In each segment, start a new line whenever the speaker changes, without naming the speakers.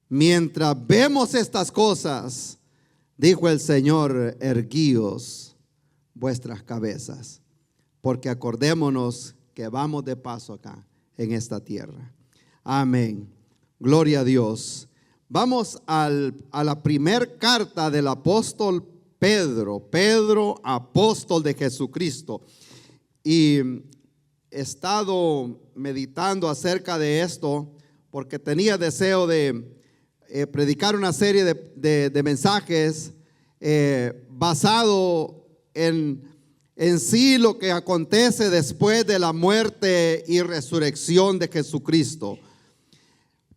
Mientras vemos estas cosas, dijo el Señor, erguíos vuestras cabezas, porque acordémonos que vamos de paso acá en esta tierra. Amén. Gloria a Dios. Vamos a la primer carta del apóstol Pedro, apóstol de Jesucristo. Y he estado meditando acerca de esto porque tenía deseo de predicar una serie de mensajes basado en sí lo que acontece después de la muerte y resurrección de Jesucristo.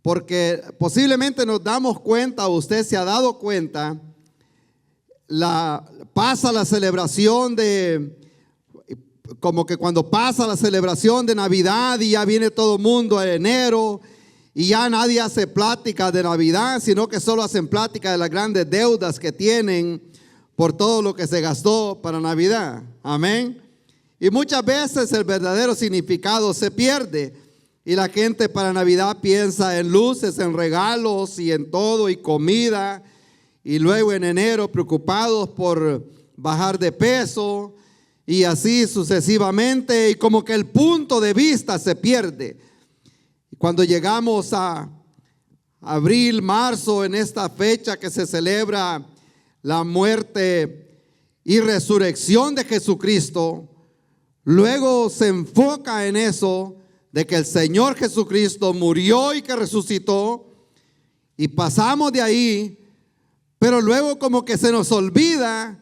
Porque posiblemente nos damos cuenta, usted se ha dado cuenta, pasa la celebración como que cuando pasa la celebración de Navidad y ya viene todo el mundo en enero y ya nadie hace plática de Navidad, sino que solo hacen plática de las grandes deudas que tienen por todo lo que se gastó para Navidad. Amén. Y muchas veces el verdadero significado se pierde y la gente para Navidad piensa en luces, en regalos y en todo y comida, y luego en enero preocupados por bajar de peso y así sucesivamente, y como que el punto de vista se pierde. Cuando llegamos a abril, marzo, en esta fecha que se celebra la muerte y resurrección de Jesucristo, luego se enfoca en eso de que el Señor Jesucristo murió y que resucitó, y pasamos de ahí, pero luego como que se nos olvida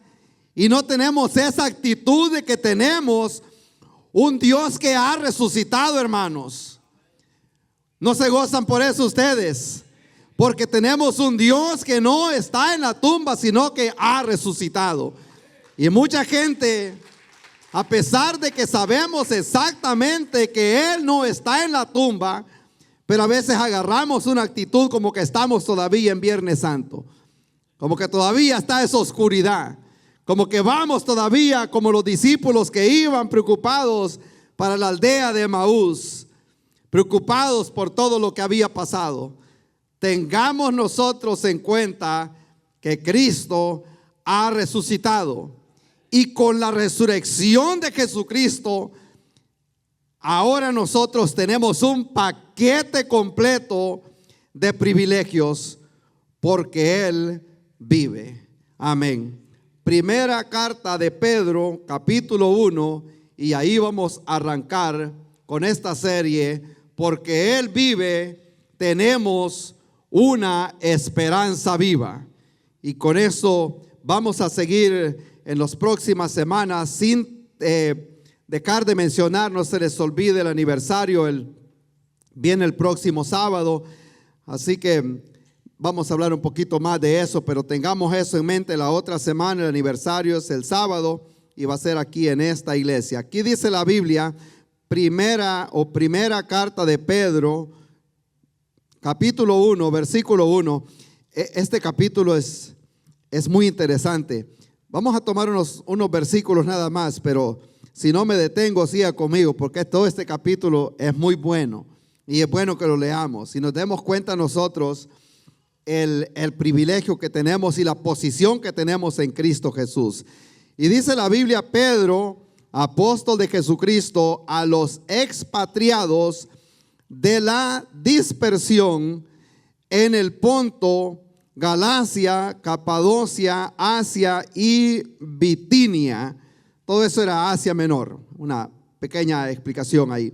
y no tenemos esa actitud de que tenemos un Dios que ha resucitado, hermanos. ¿No se gozan por eso ustedes? Porque tenemos un Dios que no está en la tumba, sino que ha resucitado. Y mucha gente, a pesar de que sabemos exactamente que Él no está en la tumba, pero a veces agarramos una actitud como que estamos todavía en Viernes Santo, como que todavía está esa oscuridad, como que vamos todavía como los discípulos que iban preocupados para la aldea de Emaús, preocupados por todo lo que había pasado. Tengamos nosotros en cuenta que Cristo ha resucitado, y con la resurrección de Jesucristo, ahora nosotros tenemos un paquete completo de privilegios porque Él vive. Amén. Primera carta de Pedro, capítulo 1, y ahí vamos a arrancar con esta serie. Porque Él vive, tenemos una esperanza viva. Y con eso vamos a seguir en las próximas semanas sin dejar de mencionar. No se les olvide el aniversario, viene el próximo sábado, así que vamos a hablar un poquito más de eso, pero tengamos eso en mente. La otra semana el aniversario es el sábado y va a ser aquí en esta iglesia. Aquí dice la Biblia, primera carta de Pedro, capítulo 1, versículo 1. Este capítulo es muy interesante. Vamos a tomar unos versículos nada más, pero si no me detengo, siga conmigo, porque todo este capítulo es muy bueno y es bueno que lo leamos y nos demos cuenta nosotros el privilegio que tenemos y la posición que tenemos en Cristo Jesús. Y dice la Biblia, Pedro, apóstol de Jesucristo, a los expatriados de la dispersión en el Ponto, Galacia, Capadocia, Asia y Bitinia. Todo eso era Asia Menor. Una pequeña explicación ahí.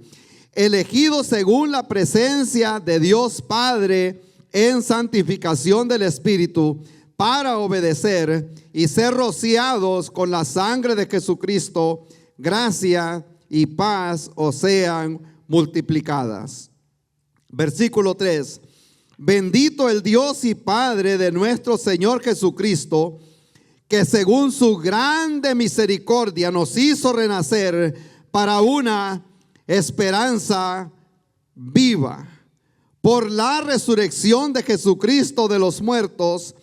Elegidos según la presencia de Dios Padre en santificación del Espíritu, para obedecer y ser rociados con la sangre de Jesucristo, gracia y paz os sean multiplicadas. Versículo 3. Bendito el Dios y Padre de nuestro Señor Jesucristo, que según su grande misericordia nos hizo renacer para una esperanza viva, por la resurrección de Jesucristo de los muertos,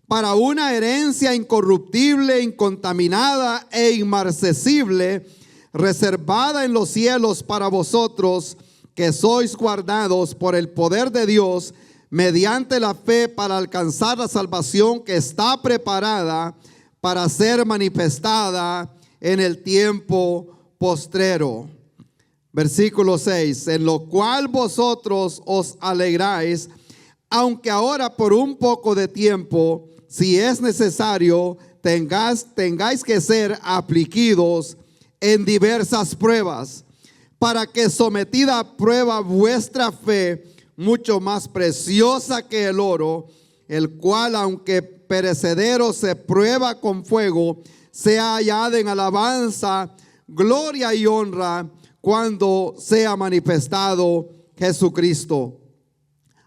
para una herencia incorruptible, incontaminada e inmarcesible, reservada en los cielos para vosotros, que sois guardados por el poder de Dios mediante la fe para alcanzar la salvación que está preparada para ser manifestada en el tiempo postrero. Versículo 6, en lo cual vosotros os alegráis, aunque ahora por un poco de tiempo, si es necesario, tengáis que ser afligidos en diversas pruebas, para que sometida a prueba vuestra fe, mucho más preciosa que el oro, el cual aunque perecedero se prueba con fuego, sea hallada en alabanza, gloria y honra cuando sea manifestado Jesucristo,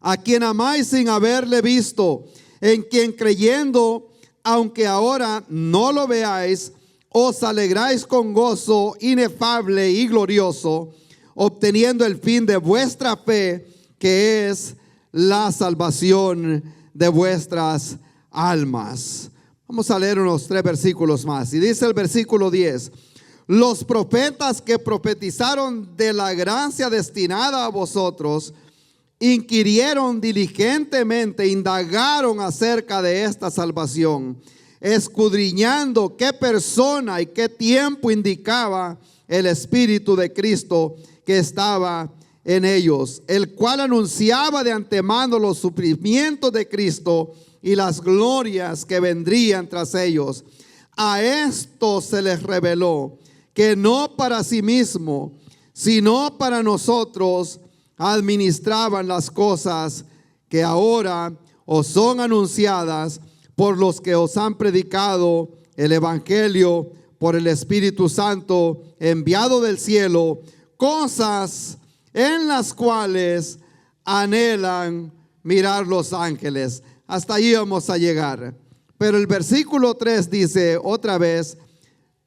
a quien amáis sin haberle visto, en quien creyendo, aunque ahora no lo veáis, os alegráis con gozo inefable y glorioso, obteniendo el fin de vuestra fe, que es la salvación de vuestras almas. Vamos a leer unos 3 versículos más. Y dice el versículo 10: los profetas que profetizaron de la gracia destinada a vosotros, inquirieron diligentemente, indagaron acerca de esta salvación, escudriñando qué persona y qué tiempo indicaba el Espíritu de Cristo que estaba en ellos, el cual anunciaba de antemano los sufrimientos de Cristo y las glorias que vendrían tras ellos. A esto se les reveló que no para sí mismo, sino para nosotros administraban las cosas que ahora os son anunciadas por los que os han predicado el Evangelio por el Espíritu Santo enviado del cielo, cosas en las cuales anhelan mirar los ángeles. Hasta ahí vamos a llegar. Pero el versículo 3 dice otra vez: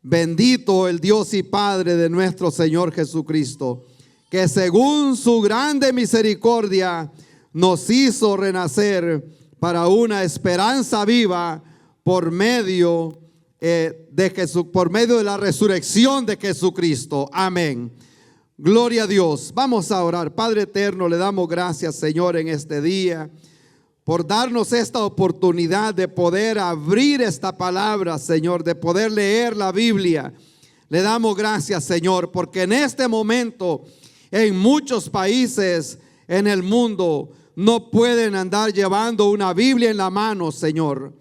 bendito el Dios y Padre de nuestro Señor Jesucristo, que según su grande misericordia nos hizo renacer para una esperanza viva por medio por medio de la resurrección de Jesucristo. Amén. Gloria a Dios. Vamos a orar. Padre eterno, le damos gracias, Señor, en este día por darnos esta oportunidad de poder abrir esta palabra, Señor, de poder leer la Biblia. Le damos gracias, Señor, porque en este momento en muchos países en el mundo no pueden andar llevando una Biblia en la mano, Señor.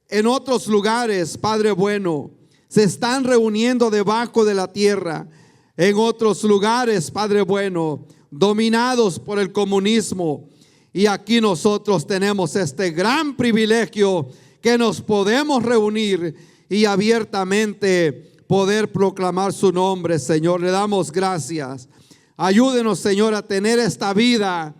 En otros lugares, Padre bueno, se están reuniendo debajo de la tierra. En otros lugares, Padre bueno, dominados por el comunismo. Y aquí nosotros tenemos este gran privilegio que nos podemos reunir y abiertamente poder proclamar su nombre, Señor. Le damos gracias. Ayúdenos, Señor, a tener esta vida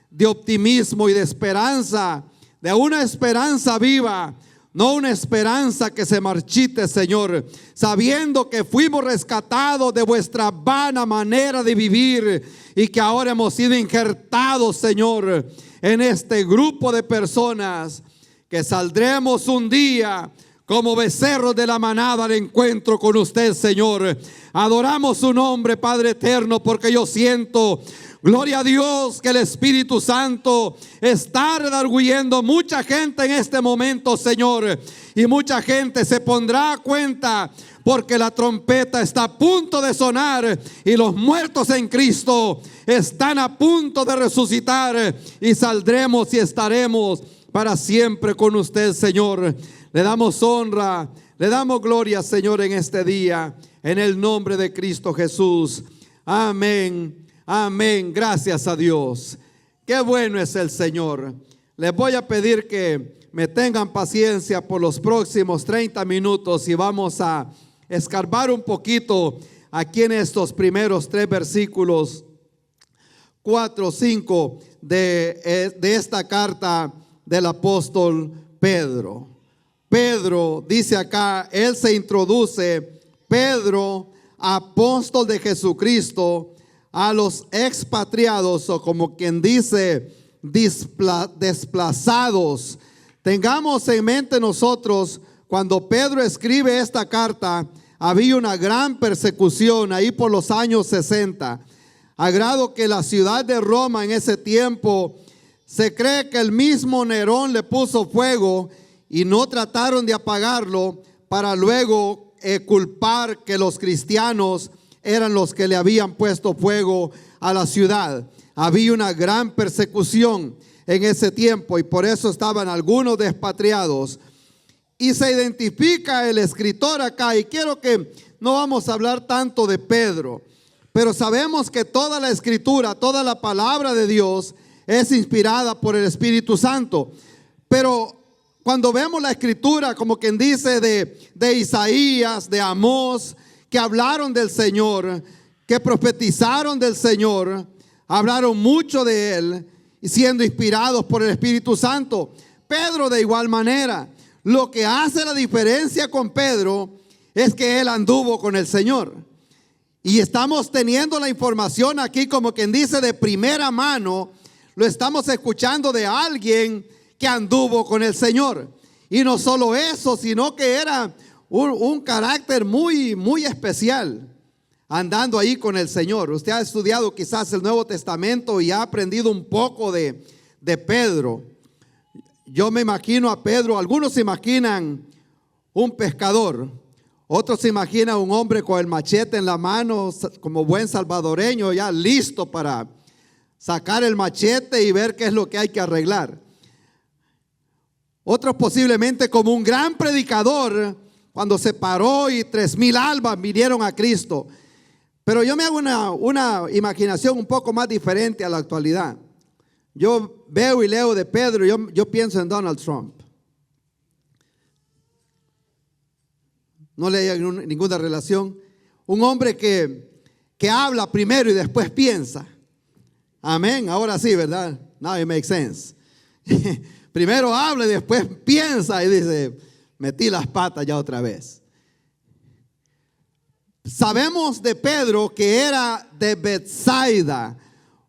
de optimismo y de esperanza, de una esperanza viva, no una esperanza que se marchite, Señor, sabiendo que fuimos rescatados de vuestra vana manera de vivir y que ahora hemos sido injertados, Señor, en este grupo de personas que saldremos un día como becerros de la manada al encuentro con usted, Señor. Adoramos su nombre, Padre eterno, porque yo siento, gloria a Dios, que el Espíritu Santo está redarguyendo mucha gente en este momento, Señor. Y mucha gente se pondrá a cuenta porque la trompeta está a punto de sonar y los muertos en Cristo están a punto de resucitar y saldremos y estaremos para siempre con usted, Señor. Le damos honra, le damos gloria, Señor, en este día, en el nombre de Cristo Jesús. Amén. Amén, gracias a Dios. Qué bueno es el Señor. Les voy a pedir que me tengan paciencia por los próximos 30 minutos y vamos a escarbar un poquito aquí en estos primeros 3 versículos, 4, 5 de esta carta del apóstol Pedro. Pedro dice acá, él se introduce: Pedro, apóstol de Jesucristo, a los expatriados, o como quien dice, desplazados. Tengamos en mente nosotros, cuando Pedro escribe esta carta, había una gran persecución ahí por los años 60, a grado que la ciudad de Roma en ese tiempo Se cree que el mismo Nerón le puso fuego y no trataron de apagarlo para luego culpar que los cristianos eran los que le habían puesto fuego a la ciudad. Había una gran persecución en ese tiempo y por eso estaban algunos despatriados. Y se identifica el escritor acá, y quiero que no vamos a hablar tanto de Pedro, pero sabemos que toda la escritura, toda la palabra de Dios es inspirada por el Espíritu Santo. Pero cuando vemos la escritura, como quien dice de Isaías, de Amós, que hablaron del Señor, que profetizaron del Señor, hablaron mucho de Él, siendo inspirados por el Espíritu Santo. Pedro de igual manera. Lo que hace la diferencia con Pedro es que él anduvo con el Señor. Y estamos teniendo la información aquí, como quien dice, de primera mano. Lo estamos escuchando de alguien que anduvo con el Señor. Y no solo eso, sino que era un carácter muy, muy especial, andando ahí con el Señor. Usted ha estudiado quizás el Nuevo Testamento y ha aprendido un poco de Pedro. Yo me imagino a Pedro, algunos se imaginan un pescador, otros se imaginan un hombre con el machete en la mano, como buen salvadoreño, ya listo para sacar el machete y ver qué es lo que hay que arreglar. Otros posiblemente como un gran predicador, cuando se paró y 3,000 almas vinieron a Cristo. Pero yo me hago una imaginación un poco más diferente a la actualidad. Yo veo y leo de Pedro, yo pienso en Donald Trump. No le hay ninguna relación. Un hombre que habla primero y después piensa. Amén, ahora sí, ¿verdad? Now it makes sense. Primero habla y después piensa y dice, metí las patas ya otra vez. Sabemos de Pedro que era de Betsaida,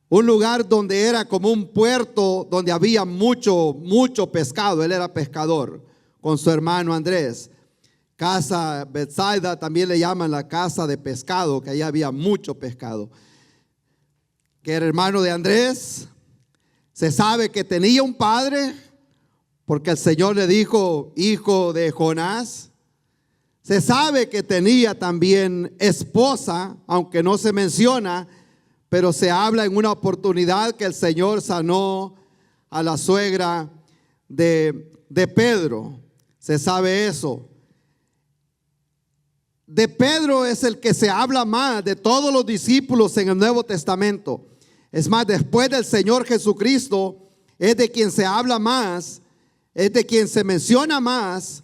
un lugar donde era como un puerto donde había mucho pescado. Él era pescador con su hermano Andrés. Casa Betsaida también le llaman la casa de pescado, que ahí había mucho pescado. Que era hermano de Andrés. Se sabe que tenía un padre, porque el Señor le dijo hijo de Jonás. Se sabe que tenía también esposa, aunque no se menciona, pero se habla en una oportunidad que el Señor sanó a la suegra de Pedro. Se sabe eso. De Pedro es el que se habla más de todos los discípulos en el Nuevo Testamento. Es más, después del Señor Jesucristo, es de quien se habla más, es de quien se menciona más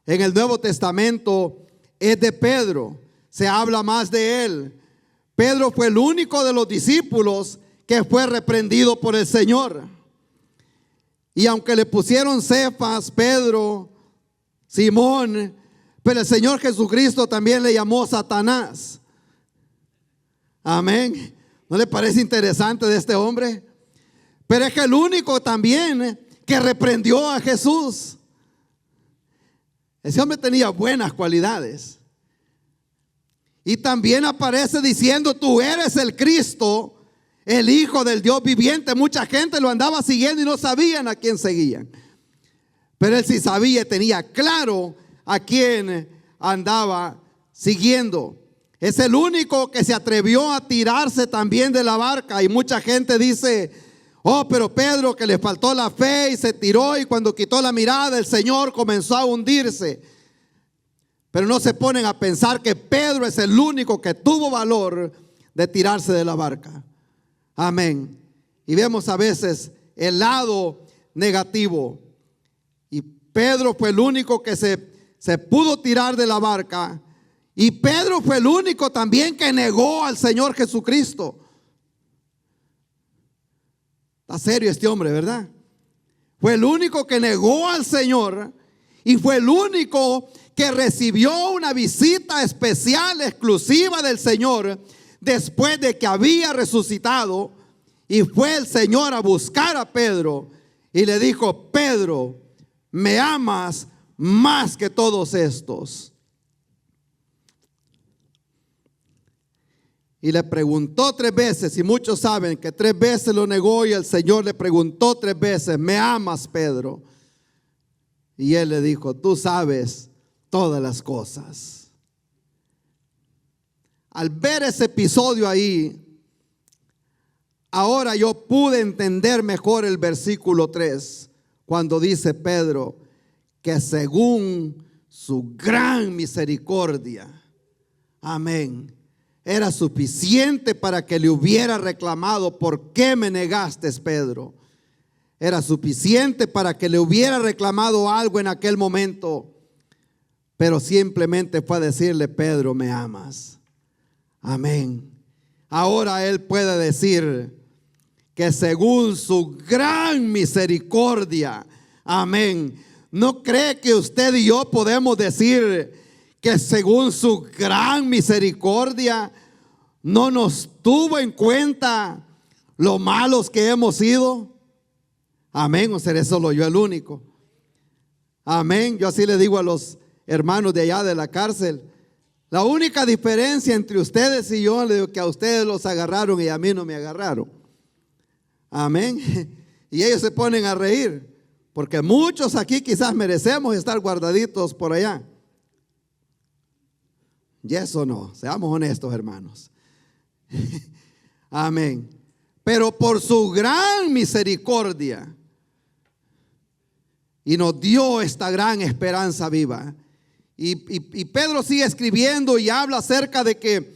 en el Nuevo Testamento, es de Pedro. Se habla más de él. Pedro fue el único de los discípulos que fue reprendido por el Señor. Y aunque le pusieron Cefas, Pedro, Simón, pero el Señor Jesucristo también le llamó Satanás. Amén. ¿No le parece interesante de este hombre? Pero es que el único también que reprendió a Jesús. Ese hombre tenía buenas cualidades. Y también aparece diciendo, tú eres el Cristo, el Hijo del Dios viviente. Mucha gente lo andaba siguiendo y no sabían a quién seguían. Pero él sí sabía, tenía claro a quién andaba siguiendo. Es el único que se atrevió a tirarse también de la barca. Y mucha gente dice, oh, pero Pedro, que le faltó la fe y se tiró, y cuando quitó la mirada el Señor comenzó a hundirse. Pero no se ponen a pensar que Pedro es el único que tuvo valor de tirarse de la barca. Amén. Y vemos a veces el lado negativo. Y Pedro fue el único que se pudo tirar de la barca. Y Pedro fue el único también que negó al Señor Jesucristo. Está serio este hombre, ¿verdad? Fue el único que negó al Señor. Y fue el único que recibió una visita especial, exclusiva del Señor, después de que había resucitado. Y fue el Señor a buscar a Pedro y le dijo, Pedro, ¿me amas más que todos estos? Y le preguntó 3 veces, y muchos saben que 3 veces lo negó, y el Señor le preguntó 3 veces, ¿me amas, Pedro? Y él le dijo, tú sabes todas las cosas. Al ver ese episodio ahí, ahora yo pude entender mejor el versículo 3, cuando dice Pedro que según su gran misericordia, amén, era suficiente para que le hubiera reclamado, ¿por qué me negaste, Pedro? Era suficiente para que le hubiera reclamado algo en aquel momento, pero simplemente fue a decirle, Pedro, ¿me amas? Amén. Ahora él puede decir que según su gran misericordia, amén. ¿No cree que usted y yo podemos decir que según su gran misericordia no nos tuvo en cuenta lo malos que hemos sido? Amén. ¿O seré solo yo el único? Amén. Yo así le digo a los hermanos de allá de la cárcel, la única diferencia entre ustedes y yo, le digo, que a ustedes los agarraron y a mí no me agarraron. Amén. Y ellos se ponen a reír, porque muchos aquí quizás merecemos estar guardaditos por allá. Y eso no, seamos honestos, hermanos. Amén. Pero por su gran misericordia, y nos dio esta gran esperanza viva. Y Pedro sigue escribiendo y habla acerca de que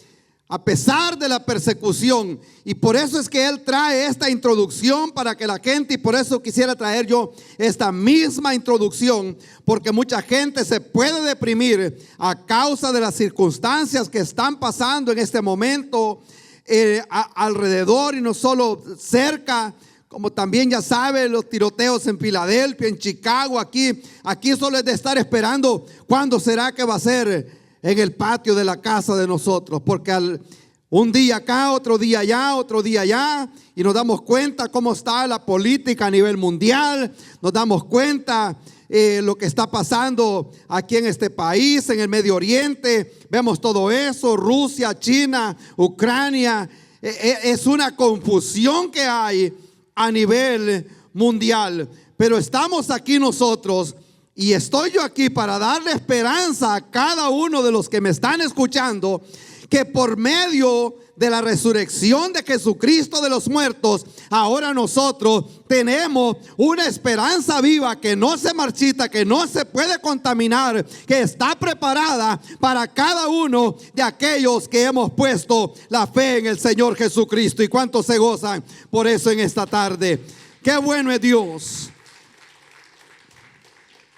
a pesar de la persecución, y por eso es que él trae esta introducción para que la gente, y por eso quisiera traer yo esta misma introducción, porque mucha gente se puede deprimir a causa de las circunstancias que están pasando en este momento alrededor, y no solo cerca, como también ya sabe, los tiroteos en Filadelfia, en Chicago, aquí solo es de estar esperando cuándo será que va a ser en el patio de la casa de nosotros, porque un día acá, otro día allá, otro día allá, y nos damos cuenta cómo está la política a nivel mundial, nos damos cuenta lo que está pasando aquí en este país, en el Medio Oriente, vemos todo eso, Rusia, China, Ucrania, es una confusión que hay a nivel mundial, pero estamos aquí nosotros, y estoy yo aquí para darle esperanza a cada uno de los que me están escuchando, que por medio de la resurrección de Jesucristo de los muertos, ahora nosotros tenemos una esperanza viva que no se marchita, que no se puede contaminar, que está preparada para cada uno de aquellos que hemos puesto la fe en el Señor Jesucristo. ¿Y cuántos se gozan por eso en esta tarde? ¡Qué bueno es Dios!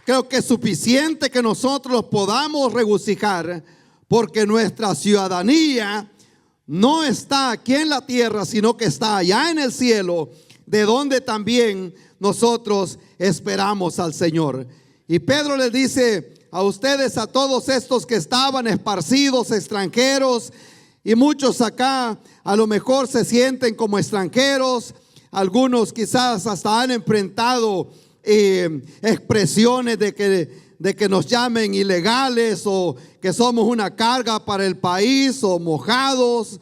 Creo que es suficiente que nosotros podamos regocijar, porque nuestra ciudadanía no está aquí en la tierra, sino que está allá en el cielo, de donde también nosotros esperamos al Señor. Y Pedro les dice a ustedes, a todos estos que estaban esparcidos, extranjeros, y muchos acá a lo mejor se sienten como extranjeros, algunos quizás hasta han enfrentado expresiones de que nos llamen ilegales, o que somos una carga para el país, o mojados,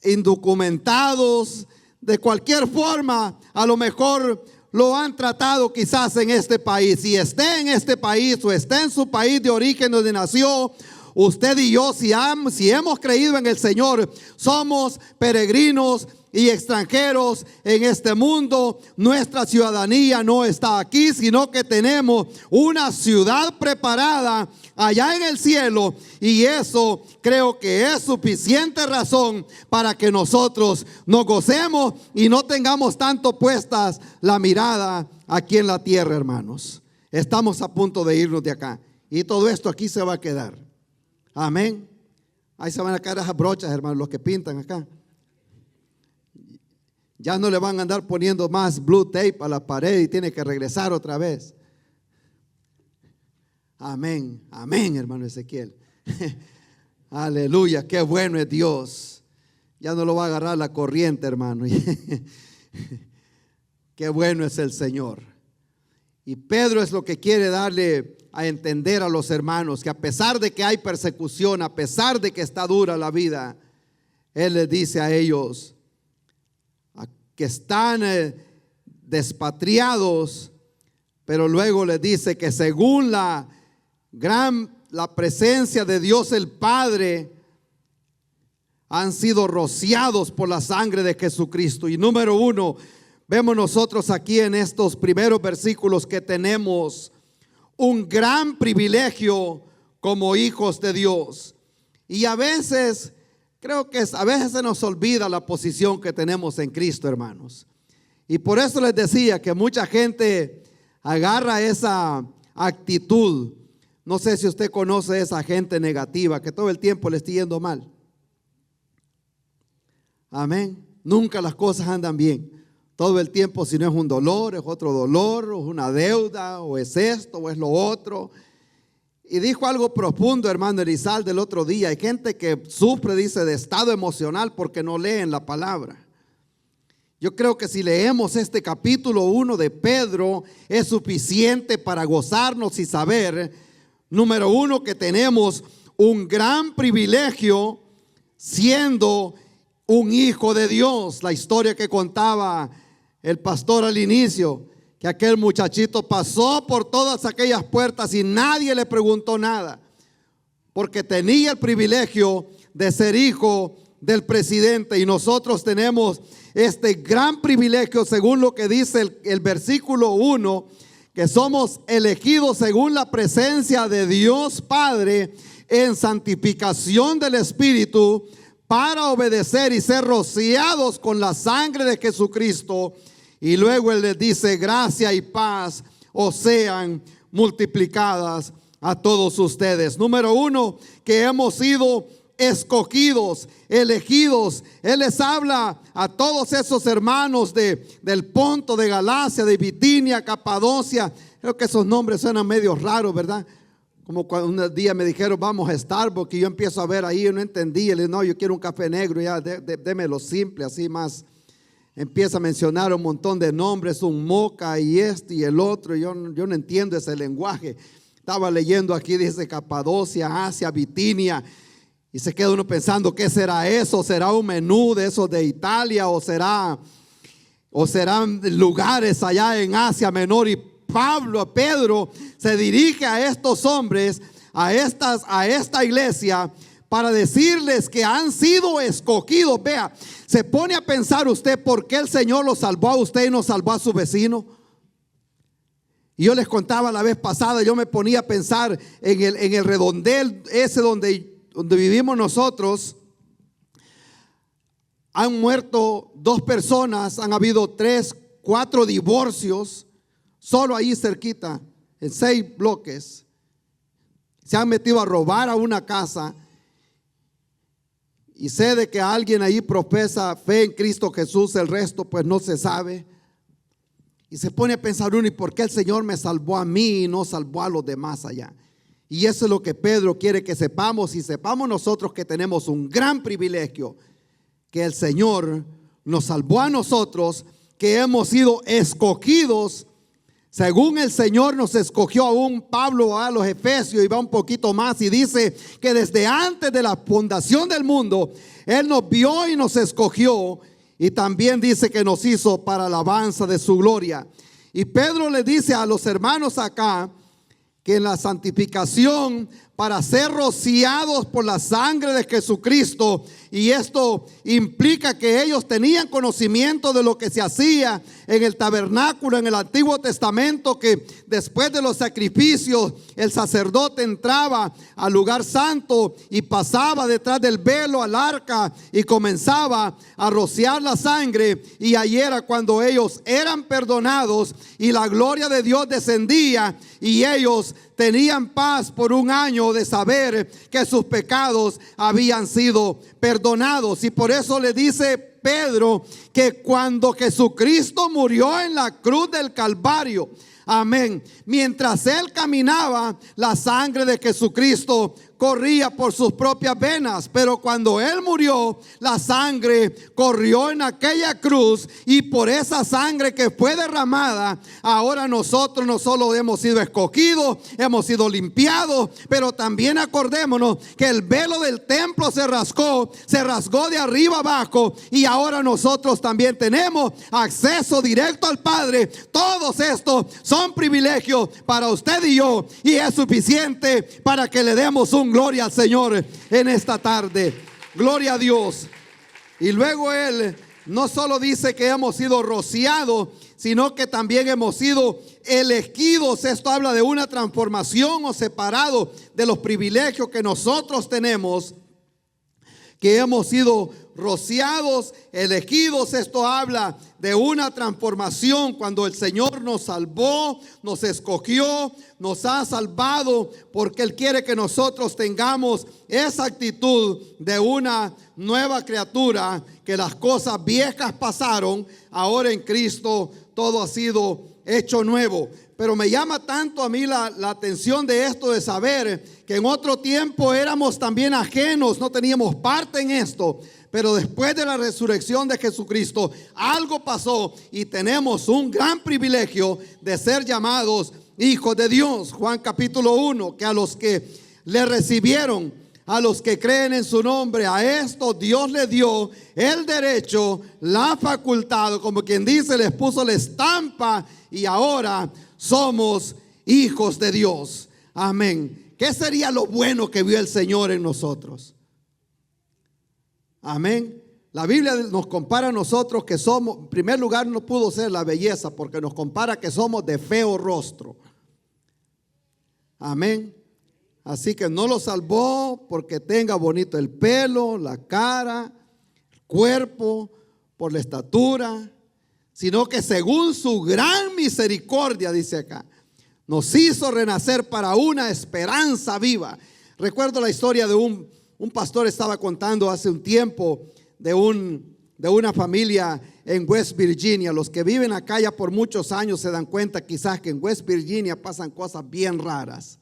indocumentados, de cualquier forma. A lo mejor lo han tratado quizás en este país, si esté en este país o esté en su país de origen donde nació. Usted y yo, si hemos creído en el Señor, somos peregrinos y extranjeros en este mundo. Nuestra ciudadanía no está aquí, sino que tenemos una ciudad preparada allá en el cielo, y eso creo que es suficiente razón para que nosotros nos gocemos y no tengamos tanto puestas la mirada aquí en la tierra, hermanos. Estamos a punto de irnos de acá, y todo esto aquí se va a quedar. Amén. Ahí se van a caer esas brochas, hermanos, los que pintan acá. Ya no le van a andar poniendo más blue tape a la pared y tiene que regresar otra vez. Amén, amén, hermano Ezequiel. Aleluya, qué bueno es Dios. Ya no lo va a agarrar la corriente, hermano. Qué bueno es el Señor. Y Pedro es lo que quiere darle a entender a los hermanos, que a pesar de que hay persecución, a pesar de que está dura la vida, Él les dice a ellos que están despatriados, pero luego les dice que según la presencia de Dios el Padre, han sido rociados por la sangre de Jesucristo. Y número uno, vemos nosotros aquí en estos primeros versículos que tenemos un gran privilegio como hijos de Dios. Y a veces, creo que a veces se nos olvida la posición que tenemos en Cristo, hermanos. Y por eso les decía que mucha gente agarra esa actitud. No sé si usted conoce esa gente negativa que todo el tiempo le está yendo mal. Amén. Nunca las cosas andan bien. Todo el tiempo, si no es un dolor, es otro dolor, o es una deuda, o es esto, o es lo otro. Y dijo algo profundo, hermano Elizalde, el otro día. Hay gente que sufre, dice, de estado emocional porque no leen la palabra. Yo creo que si leemos este capítulo 1 de Pedro, es suficiente para gozarnos y saber, número uno, que tenemos un gran privilegio siendo un hijo de Dios. La historia que contaba el pastor al inicio, que aquel muchachito pasó por todas aquellas puertas y nadie le preguntó nada, porque tenía el privilegio de ser hijo del presidente. Y nosotros tenemos este gran privilegio, según lo que dice el versículo 1, que somos elegidos según la presencia de Dios Padre en santificación del Espíritu, para obedecer y ser rociados con la sangre de Jesucristo. Y luego Él les dice: gracia y paz os sean multiplicadas a todos ustedes. Número uno, que hemos sido escogidos, elegidos. Él les habla a todos esos hermanos del Ponto, de Galacia, de Bitinia, Capadocia. Creo que esos nombres suenan medio raros, ¿verdad? Como cuando un día me dijeron vamos a Starbucks, y yo empiezo a ver ahí, yo no entendí. Le dije, no, yo quiero un café negro, ya démelo simple, así más. Empieza a mencionar un montón de nombres, un Moca y este y el otro. Yo no entiendo ese lenguaje. Estaba leyendo aquí, dice Capadocia, Asia, Bitinia, y se queda uno pensando, ¿qué será eso? ¿Será un menú de esos de Italia? ¿O serán lugares allá en Asia Menor? Y Pedro se dirige a estos hombres, a esta iglesia, para decirles que han sido escogidos. Vea, se pone a pensar usted por qué el Señor los salvó a usted y no salvó a su vecino. Y yo les contaba la vez pasada, yo me ponía a pensar en el redondel ese donde vivimos nosotros. Han muerto 2 personas, han habido 3, 4 divorcios. Solo ahí cerquita, en 6 bloques, se han metido a robar a una casa. Y sé de que alguien ahí profesa fe en Cristo Jesús, el resto pues no se sabe. Y se pone a pensar uno, ¿y por qué el Señor me salvó a mí y no salvó a los demás allá? Y eso es lo que Pedro quiere que sepamos, y sepamos nosotros que tenemos un gran privilegio, que el Señor nos salvó a nosotros, que hemos sido escogidos según el Señor nos escogió. Aún Pablo a los Efesios y va un poquito más y dice que desde antes de la fundación del mundo Él nos vio y nos escogió, y también dice que nos hizo para alabanza de su gloria. Y Pedro le dice a los hermanos acá que en la santificación, para ser rociados por la sangre de Jesucristo, y esto implica que ellos tenían conocimiento de lo que se hacía en el tabernáculo en el Antiguo Testamento, que después de los sacrificios el sacerdote entraba al lugar santo y pasaba detrás del velo al arca y comenzaba a rociar la sangre, y ahí era cuando ellos eran perdonados y la gloria de Dios descendía, y ellos tenían paz por un año de saber que sus pecados habían sido perdonados. Y por eso le dice Pedro que cuando Jesucristo murió en la cruz del Calvario, amén, mientras Él caminaba, la sangre de Jesucristo corría por sus propias venas, pero cuando Él murió, la sangre corrió en aquella cruz, y por esa sangre que fue derramada, ahora nosotros no solo hemos sido escogidos, hemos sido limpiados, pero también acordémonos que el velo del templo se rasgó de arriba abajo, y ahora nosotros también tenemos acceso directo al Padre. Todos estos son privilegios para usted y yo, y es suficiente para que le demos un gloria al Señor en esta tarde. Gloria a Dios. Y luego Él no solo dice que hemos sido rociados, sino que también hemos sido elegidos. Esto habla de una transformación o separado de los privilegios que nosotros tenemos, que hemos sido rociados, elegidos. Esto habla de una transformación cuando el Señor nos salvó, nos escogió, nos ha salvado, porque Él quiere que nosotros tengamos esa actitud de una nueva criatura, que las cosas viejas pasaron, ahora en Cristo todo ha sido hecho nuevo. Pero me llama tanto a mí la atención de esto, de saber que en otro tiempo éramos también ajenos, no teníamos parte en esto. Pero después de la resurrección de Jesucristo, algo pasó y tenemos un gran privilegio de ser llamados hijos de Dios. Juan capítulo 1, que a los que le recibieron, a los que creen en su nombre, a esto Dios le dio el derecho, la facultad, como quien dice, les puso la estampa, y ahora somos hijos de Dios. Amén. ¿Qué sería lo bueno que vio el Señor en nosotros? Amén. La Biblia nos compara a nosotros que somos, en primer lugar no pudo ser la belleza, porque nos compara que somos de feo rostro. Amén. Así que no lo salvó porque tenga bonito el pelo, la cara, el cuerpo, por la estatura, sino que según su gran misericordia, dice acá, nos hizo renacer para una esperanza viva. Recuerdo la historia de un pastor, estaba contando hace un tiempo de una familia en West Virginia. Los que viven acá ya por muchos años se dan cuenta quizás que en West Virginia pasan cosas bien raras.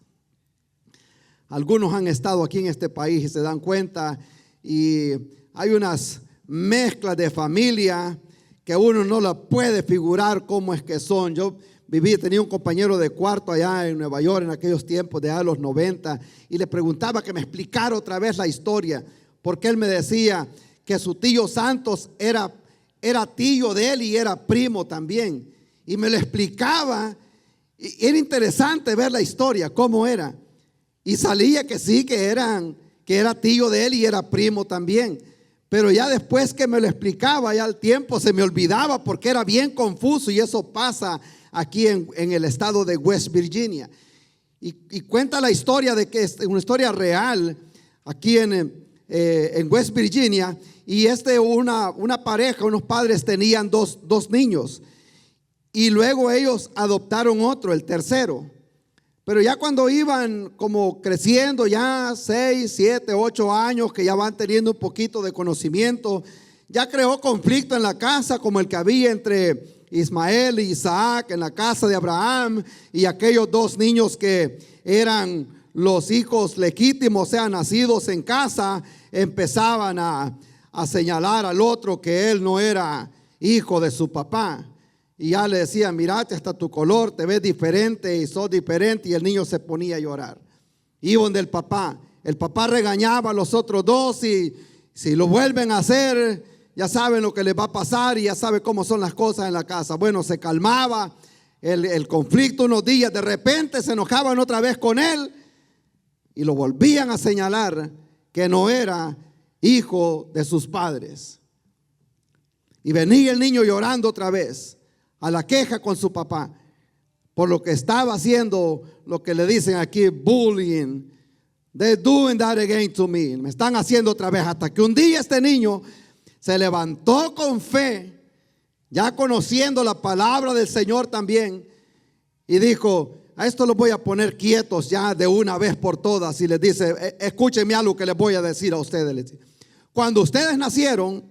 Algunos han estado aquí en este país y se dan cuenta, y hay unas mezclas de familia que uno no la puede figurar cómo es que son. Yo tenía un compañero de cuarto allá en Nueva York en aquellos tiempos de los 90, y le preguntaba que me explicara otra vez la historia, porque él me decía que su tío Santos era tío de él y era primo también, y me lo explicaba, y era interesante ver la historia, cómo era, y salía que sí, que era tío de él y era primo también. Pero ya después que me lo explicaba, ya al tiempo se me olvidaba, porque era bien confuso, y eso pasa aquí en el estado de West Virginia. Y cuenta la historia de que es una historia real aquí en West Virginia. Y una pareja, unos padres tenían dos niños, y luego ellos adoptaron otro, el tercero. Pero ya cuando iban como creciendo, ya 6, 7, 8 años, que ya van teniendo un poquito de conocimiento, ya creó conflicto en la casa, como el que había entre Ismael y Isaac en la casa de Abraham, y aquellos dos niños que eran los hijos legítimos, o sea, nacidos en casa, empezaban a señalar al otro que él no era hijo de su papá. Y ya le decían, mirate, hasta tu color, te ves diferente y sos diferente. Y el niño se ponía a llorar. Iban del papá. El papá regañaba a los otros dos, y si lo vuelven a hacer, ya saben lo que les va a pasar, y ya saben cómo son las cosas en la casa. Bueno, se calmaba el conflicto unos días. De repente se enojaban otra vez con él y lo volvían a señalar que no era hijo de sus padres. Y venía el niño llorando otra vez a la queja con su papá por lo que estaba haciendo, lo que le dicen aquí, bullying. They're doing that again to me. Me están haciendo otra vez, hasta que un día este niño se levantó con fe, ya conociendo la palabra del Señor también, y dijo, a esto los voy a poner quietos ya de una vez por todas. Y les dice, escúchenme algo que les voy a decir a ustedes. Cuando ustedes nacieron,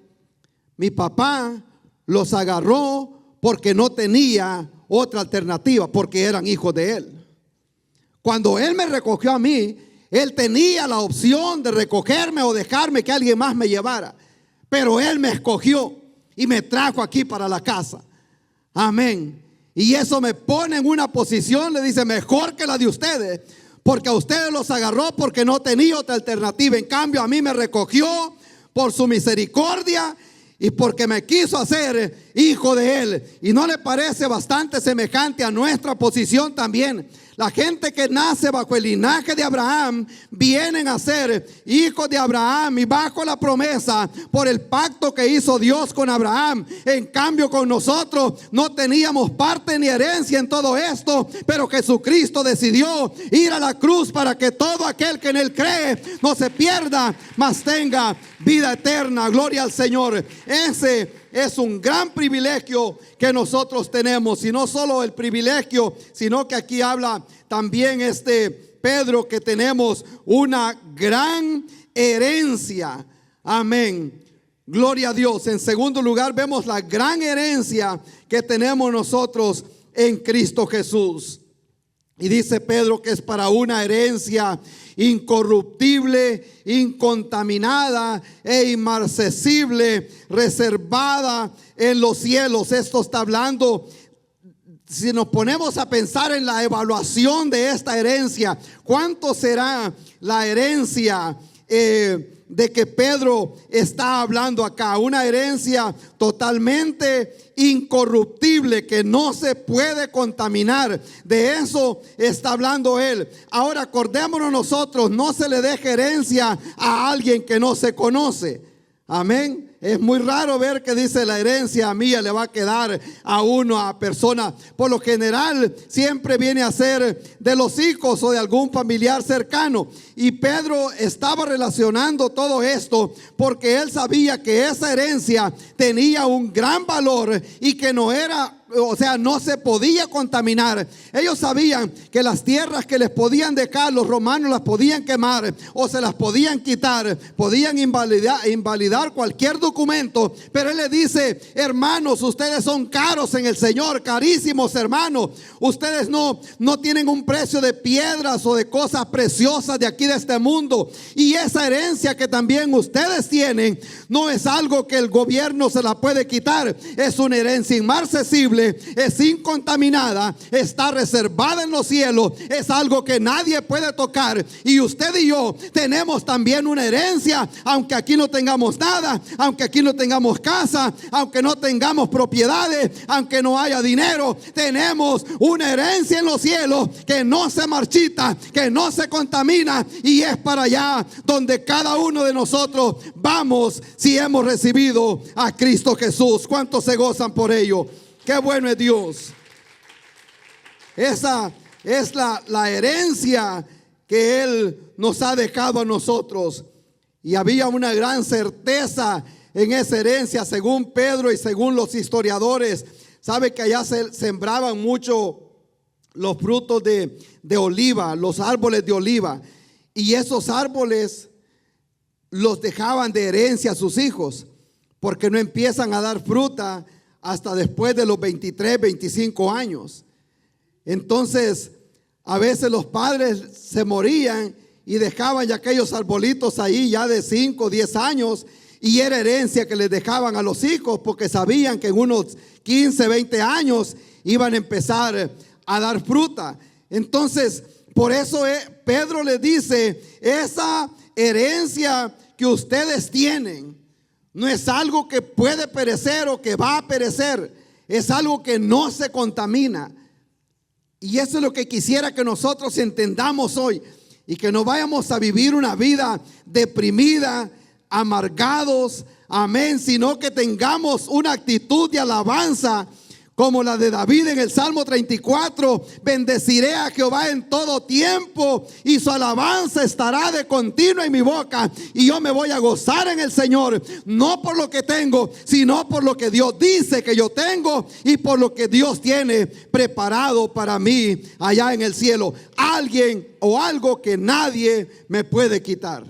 mi papá los agarró porque no tenía otra alternativa, porque eran hijos de él. Cuando él me recogió a mí, Él tenía la opción de recogerme o dejarme que alguien más me llevara, pero Él me escogió y me trajo aquí para la casa. Amén. Y eso me pone en una posición, le dice, mejor que la de ustedes, porque a ustedes los agarró porque no tenía otra alternativa. En cambio, a mí me recogió por su misericordia y porque me quiso hacer hijo de Él. ¿Y no le parece bastante semejante a nuestra posición también? La gente que nace bajo el linaje de Abraham vienen a ser hijos de Abraham y bajo la promesa por el pacto que hizo Dios con Abraham. En cambio, con nosotros no teníamos parte ni herencia en todo esto, pero Jesucristo decidió ir a la cruz para que todo aquel que en Él cree no se pierda, mas tenga vida eterna. Gloria al Señor. Ese es un gran privilegio que nosotros tenemos, y no solo el privilegio, sino que aquí habla también Pedro que tenemos una gran herencia. Amén. Gloria a Dios. En segundo lugar, vemos la gran herencia que tenemos nosotros en Cristo Jesús. Y dice Pedro que es para una herencia incorruptible, incontaminada e inmarcesible, reservada en los cielos. Esto está hablando, si nos ponemos a pensar en la evaluación de esta herencia, ¿cuánto será la herencia de que Pedro está hablando acá? Una herencia totalmente incorruptible, que no se puede contaminar. De eso está hablando él. Ahora, acordémonos nosotros, no se le deje herencia a alguien que no se conoce. Amén. Es muy raro ver que dice la herencia mía le va a quedar a uno, a persona. Por lo general siempre viene a ser de los hijos o de algún familiar cercano. Y Pedro estaba relacionando todo esto porque él sabía que esa herencia tenía un gran valor y que no era, o sea, no se podía contaminar. Ellos sabían que las tierras que les podían dejar, los romanos las podían quemar o se las podían quitar, podían invalidar cualquier documento. Pero él le dice: hermanos, ustedes son caros en el Señor, carísimos hermanos. Ustedes no tienen un precio de piedras o de cosas preciosas de aquí de este mundo. Y esa herencia que también ustedes tienen no es algo que el gobierno se la puede quitar. Es una herencia inmarcesible, es incontaminada, está reservada en los cielos, es algo que nadie puede tocar. Y usted y yo tenemos también una herencia, aunque aquí no tengamos nada, aunque aquí no tengamos casa, aunque no tengamos propiedades, aunque no haya dinero, tenemos una herencia en los cielos que no se marchita, que no se contamina, y es para allá donde cada uno de nosotros vamos si hemos recibido a Cristo Jesús. ¿Cuántos se gozan por ello? Qué bueno es Dios. Esa es la herencia que Él nos ha dejado a nosotros. Y había una gran certeza en esa herencia, según Pedro y según los historiadores. Sabe que allá se sembraban mucho los frutos de oliva, los árboles de oliva. Y esos árboles los dejaban de herencia a sus hijos, porque no empiezan a dar fruta hasta después de los 23, 25 años. Entonces, a veces los padres se morían y dejaban ya aquellos arbolitos ahí ya de 5, 10 años, y era herencia que les dejaban a los hijos, porque sabían que en unos 15, 20 años iban a empezar a dar fruta. Entonces, por eso Pedro les dice: esa herencia que ustedes tienen no es algo que puede perecer o que va a perecer, es algo que no se contamina. Y eso es lo que quisiera que nosotros entendamos hoy, y que no vayamos a vivir una vida deprimida, amargados, amén, sino que tengamos una actitud de alabanza como la de David en el Salmo 34. Bendeciré a Jehová en todo tiempo, y su alabanza estará de continuo en mi boca. Y yo me voy a gozar en el Señor, no por lo que tengo, sino por lo que Dios dice que yo tengo, y por lo que Dios tiene preparado para mí allá en el cielo. Alguien o algo que nadie me puede quitar.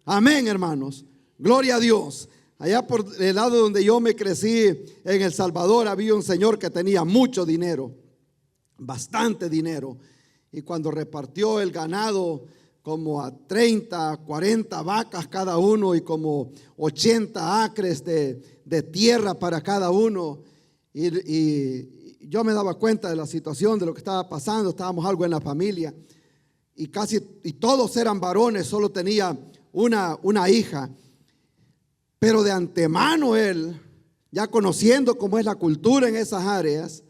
Amén, hermanos. Gloria a Dios. Allá por el lado donde yo me crecí, en El Salvador, había un señor que tenía mucho dinero, bastante dinero. Y cuando repartió el ganado como a 30, 40 vacas cada uno y como 80 acres de tierra para cada uno. Y yo me daba cuenta de la situación, de lo que estaba pasando. Estábamos algo en la familia y todos eran varones, solo tenía una hija. Pero de antemano él, ya conociendo cómo es la cultura en esas áreas,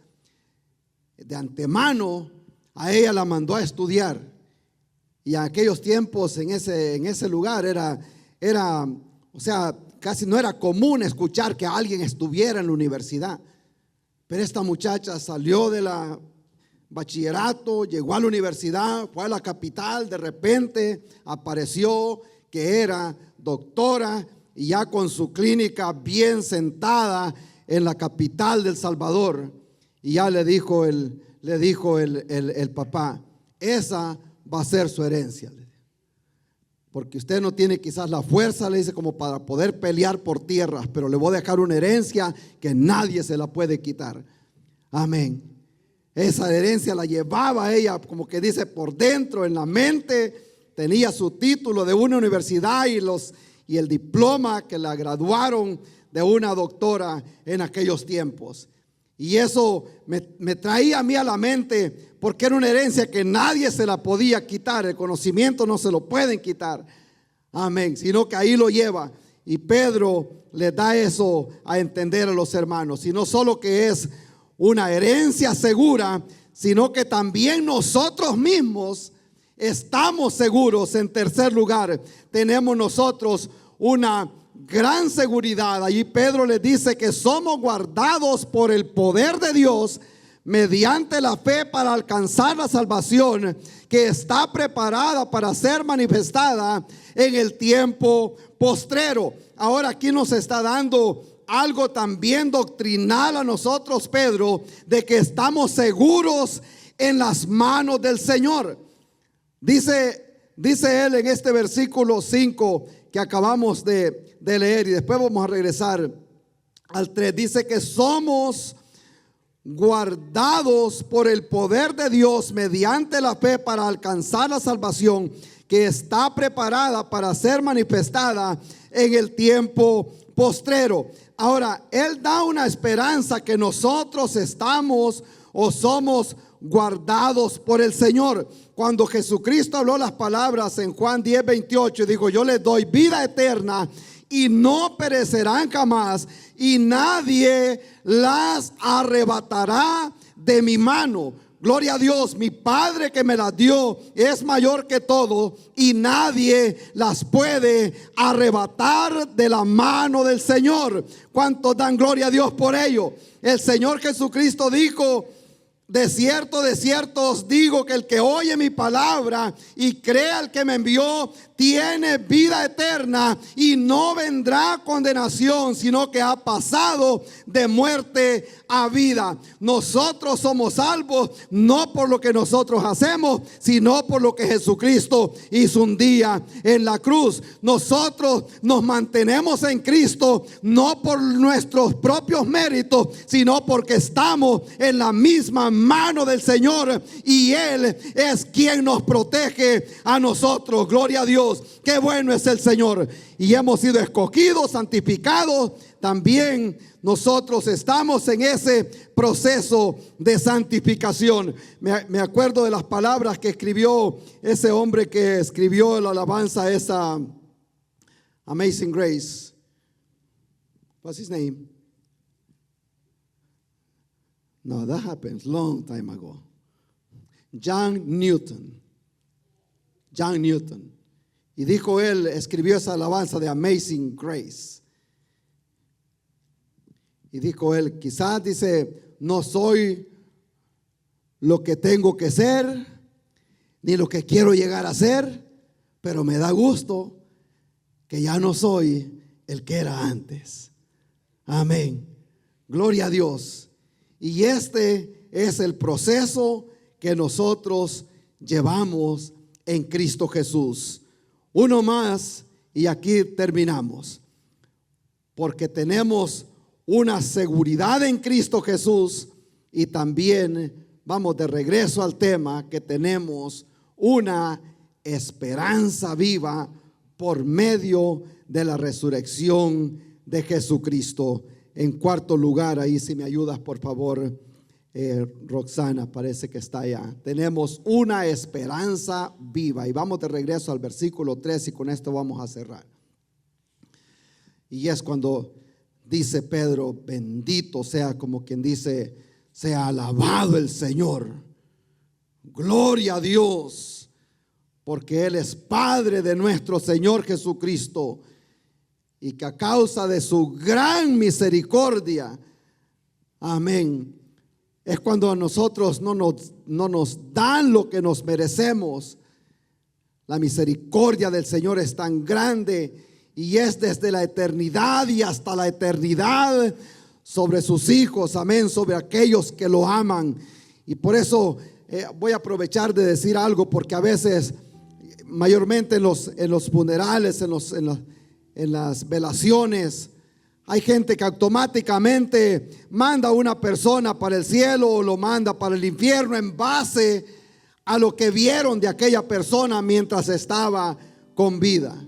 de antemano a ella la mandó a estudiar. Y en aquellos tiempos en ese lugar o sea, casi no era común escuchar que alguien estuviera en la universidad. Pero esta muchacha salió de la bachillerato, llegó a la universidad, fue a la capital, de repente apareció que era doctora y ya con su clínica bien sentada en la capital del Salvador. Y ya le dijo el papá, esa va a ser su herencia, porque usted no tiene quizás la fuerza, le dice, como para poder pelear por tierras, pero le voy a dejar una herencia que nadie se la puede quitar. Amén. Esa herencia la llevaba ella, como que dice, por dentro, en la mente. Tenía su título de una universidad y el diploma que la graduaron de una doctora en aquellos tiempos. Y eso me traía a mí a la mente, porque era una herencia que nadie se la podía quitar. El conocimiento no se lo pueden quitar. Amén. Sino que ahí lo lleva. Y Pedro le da eso a entender a los hermanos. Y no solo que es una herencia segura, sino que también nosotros mismos estamos seguros. En tercer lugar, tenemos nosotros una gran seguridad. Allí Pedro les dice que somos guardados por el poder de Dios mediante la fe para alcanzar la salvación que está preparada para ser manifestada en el tiempo postrero. Ahora aquí nos está dando algo también doctrinal a nosotros, Pedro, de que estamos seguros en las manos del Señor. Dice él en este versículo 5 que acabamos de leer, y después vamos a regresar al 3. Dice que somos guardados por el poder de Dios mediante la fe para alcanzar la salvación que está preparada para ser manifestada en el tiempo postrero. Ahora, él da una esperanza que nosotros estamos o somos guardados por el Señor. Cuando Jesucristo habló las palabras en Juan 10:28, dijo: yo les doy vida eterna y no perecerán jamás, y nadie las arrebatará de mi mano. Gloria a Dios, mi Padre que me las dio es mayor que todo, y nadie las puede arrebatar de la mano del Señor. ¿Cuántos dan gloria a Dios por ello? El Señor Jesucristo dijo: de cierto os digo que el que oye mi palabra y crea al que me envió tiene vida eterna y no vendrá condenación, sino que ha pasado de muerte a vida. Nosotros somos salvos no por lo que nosotros hacemos, sino por lo que Jesucristo hizo un día en la cruz. Nosotros nos mantenemos en Cristo no por nuestros propios méritos, sino porque estamos en la misma mano del Señor, y Él es quien nos protege a nosotros. Gloria a Dios. Qué bueno es el Señor. Y hemos sido escogidos, santificados. También nosotros estamos en ese proceso de santificación. Me acuerdo de las palabras que escribió ese hombre que escribió la alabanza esa, Amazing Grace. What's his name? No, that happened long time ago. John Newton. Y dijo él, escribió esa alabanza de Amazing Grace. Y dijo él, quizás dice, no soy lo que tengo que ser, ni lo que quiero llegar a ser, pero me da gusto que ya no soy el que era antes. Amén. Gloria a Dios. Y este es el proceso que nosotros llevamos en Cristo Jesús. Uno más y aquí terminamos. Porque tenemos una seguridad en Cristo Jesús, y también vamos de regreso al tema que tenemos una esperanza viva por medio de la resurrección de Jesucristo. En cuarto lugar, ahí si me ayudas por favor, Roxana, parece que está allá. Tenemos una esperanza viva. Y vamos de regreso al versículo 3 y con esto vamos a cerrar. Y es cuando dice Pedro, bendito sea, como quien dice, sea alabado el Señor. Gloria a Dios, porque Él es Padre de nuestro Señor Jesucristo, y que a causa de su gran misericordia, amén, es cuando a nosotros no nos dan lo que nos merecemos. La misericordia del Señor es tan grande y es desde la eternidad y hasta la eternidad sobre sus hijos, amén, sobre aquellos que lo aman. Y por eso voy a aprovechar de decir algo, porque a veces, mayormente en los funerales, en las velaciones, hay gente que automáticamente manda a una persona para el cielo o lo manda para el infierno en base a lo que vieron de aquella persona mientras estaba con vida.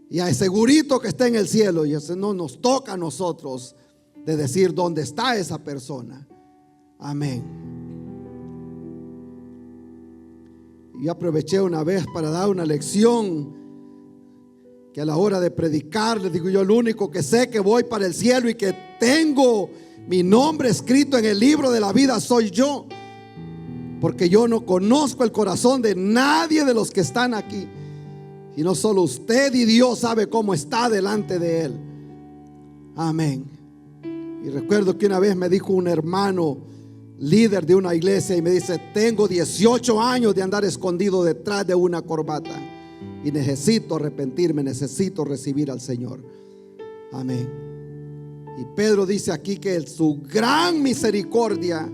Y hay segurito que está en el cielo, y eso no nos toca a nosotros de decir dónde está esa persona. Amén. Yo aproveché una vez para dar una lección, que a la hora de predicar, les digo yo, el único que sé que voy para el cielo y que tengo mi nombre escrito en el libro de la vida soy yo, porque yo no conozco el corazón de nadie de los que están aquí, sino solo usted y Dios sabe cómo está delante de Él. Amén. Y recuerdo que una vez me dijo un hermano líder de una iglesia, y me dice, tengo 18 años de andar escondido detrás de una corbata y necesito arrepentirme, necesito recibir al Señor. Amén. Y Pedro dice aquí que su gran misericordia,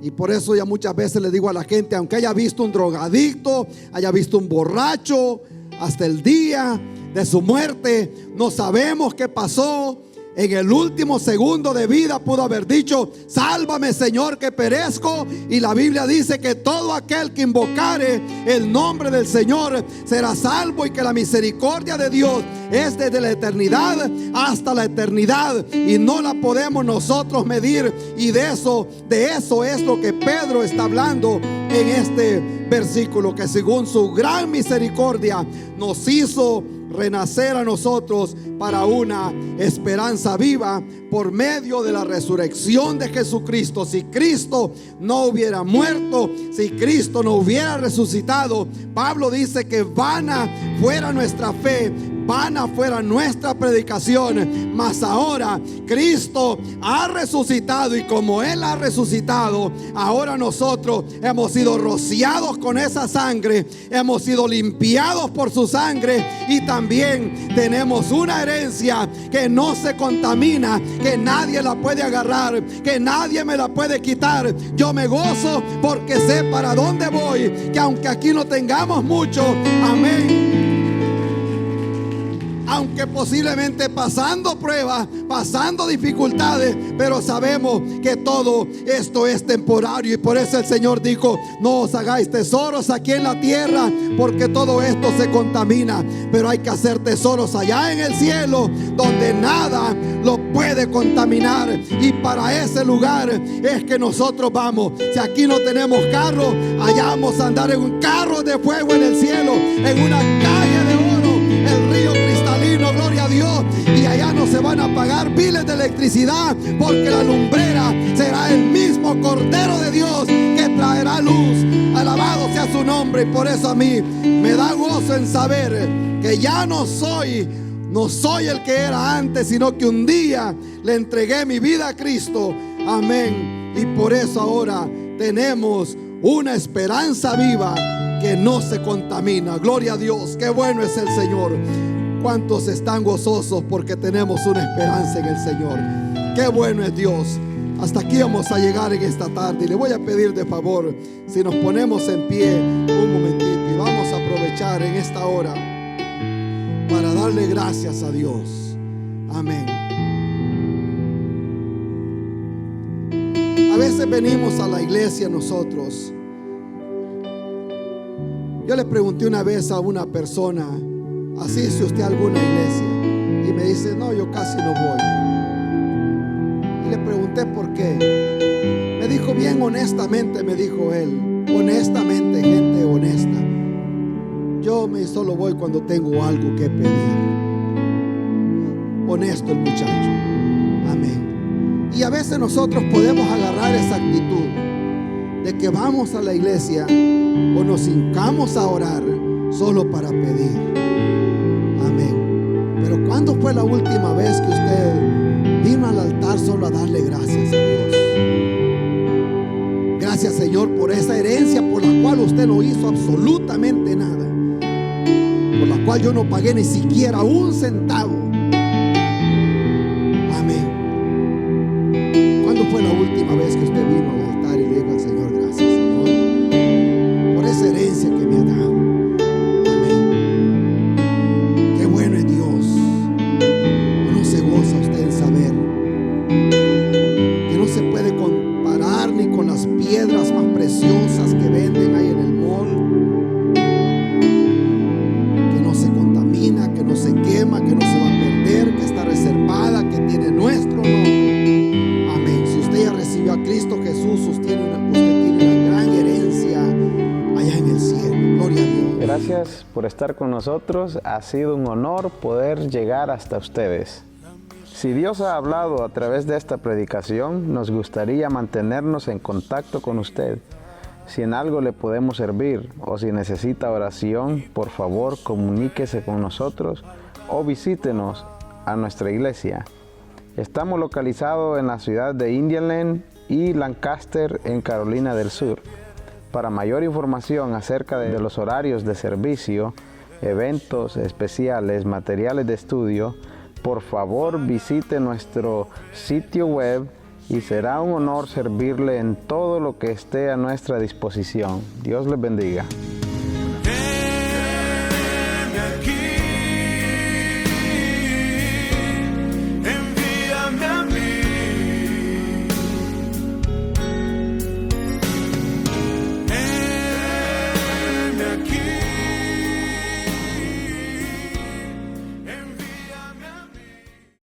y por eso ya muchas veces le digo a la gente, aunque haya visto un drogadicto, haya visto un borracho, hasta el día de su muerte no sabemos qué pasó. En el último segundo de vida pudo haber dicho, sálvame Señor que perezco. Y la Biblia dice que todo aquel que invocare el nombre del Señor será salvo, y que la misericordia de Dios es desde la eternidad hasta la eternidad, y no la podemos nosotros medir. Y de eso es lo que Pedro está hablando en este versículo, que según su gran misericordia nos hizo renacer a nosotros para una esperanza viva por medio de la resurrección de Jesucristo. Si Cristo no hubiera muerto, si Cristo no hubiera resucitado, Pablo dice que vana fuera nuestra fe, vana fuera nuestra predicación. Mas ahora Cristo ha resucitado, y como Él ha resucitado, ahora nosotros hemos sido rociados con esa sangre, hemos sido limpiados por su sangre, y también tenemos una herencia que no se contamina, que nadie la puede agarrar, que nadie me la puede quitar. Yo me gozo porque sé para dónde voy, que aunque aquí no tengamos mucho, amén, aunque posiblemente pasando pruebas, pasando dificultades, pero sabemos que todo esto es temporario. Y por eso el Señor dijo, no os hagáis tesoros aquí en la tierra, porque todo esto se contamina, pero hay que hacer tesoros allá en el cielo, donde nada lo puede contaminar. Y para ese lugar es que nosotros vamos. Si aquí no tenemos carro, allá vamos a andar en un carro de fuego en el cielo, en una calle de oro, el río cristalino, gloria a Dios. Y allá no se van a pagar biles de electricidad, porque la lumbrera será el mismo Cordero de Dios que traerá luz. Alabado sea su nombre. Y por eso a mí me da gozo en saber que ya no soy el que era antes, sino que un día le entregué mi vida a Cristo. Amén. Y por eso ahora tenemos una esperanza viva que no se contamina. Gloria a Dios, qué bueno es el Señor. ¿Cuántos están gozosos porque tenemos una esperanza en el Señor? Qué bueno es Dios. Hasta aquí vamos a llegar en esta tarde, y le voy a pedir de favor si nos ponemos en pie un momentito, y vamos a aprovechar en esta hora para darle gracias a Dios. Amén. A veces venimos a la iglesia nosotros Yo le pregunté una vez a una persona, ¿asiste usted a alguna iglesia? Y me dice, no, yo casi no voy. Y le pregunté por qué. Me dijo bien honestamente, me dijo él, honestamente, gente honesta, yo solo voy cuando tengo algo que pedir. Honesto el muchacho. Amén. Y a veces nosotros podemos agarrar esa actitud de que vamos a la iglesia o nos hincamos a orar solo para pedir. Amén. Pero ¿cuándo fue la última vez que usted vino al altar solo a darle gracias a Dios? Gracias, Señor, por esa herencia por la cual usted no hizo absolutamente nada, por la cual yo no pagué ni siquiera un centavo. Amén. ¿Cuándo fue la última vez que usted vino al altar y le dijo al Señor, gracias, Señor, por esa herencia que me ha dado? Amén. Qué bueno es Dios. ¿No se goza usted en saber que no se puede comparar ni con las piedras más preciosas que venden ahí en el mall? Que no se contamina, que no se quema, que no se va a perder, que está reservada, que tiene nuestro nombre. Amén. Si usted ya recibió a Cristo Jesús, usted tiene una gran herencia allá en el cielo. Gloria a Dios.
Gracias por estar con nosotros. Ha sido un honor poder llegar hasta ustedes. Si Dios ha hablado a través de esta predicación, nos gustaría mantenernos en contacto con usted. Si en algo le podemos servir o si necesita oración, por favor comuníquese con nosotros o visítenos a nuestra iglesia. Estamos localizados en la ciudad de Indianoland y Lancaster, en Carolina del Sur. Para mayor información acerca de los horarios de servicio, eventos especiales, materiales de estudio, por favor visite nuestro sitio web y será un honor servirle en todo lo que esté a nuestra disposición. Dios les bendiga.